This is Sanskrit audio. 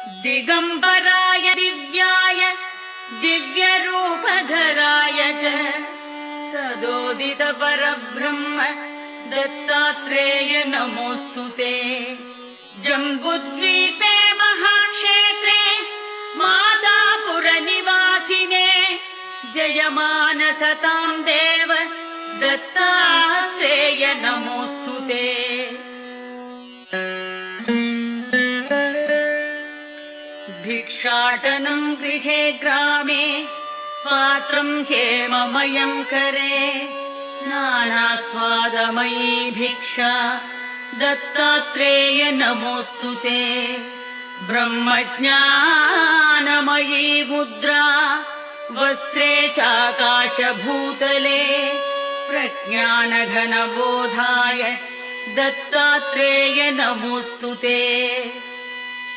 दिगंबराय दिव्याय दिव्यरूपधराय च सदोदित परब्रह्म दत्तात्रेय नमोस्तुते। जम्बुद्वीपे महाक्षेत्रे मादापुरनिवासिने जयमानसतां देव दत्तात्रेय नमोस्तुते। भिक्षाटनं गृहे ग्रामे पात्रं हेममयं करे नानास्वादमयी भिक्षा दत्तात्रेय नमोस्तुते। ब्रह्मज्ञानमयी मुद्रा वस्त्रे चाकाशभूतले प्रज्ञानघनबोधाय दत्तात्रेय नमोस्तुते।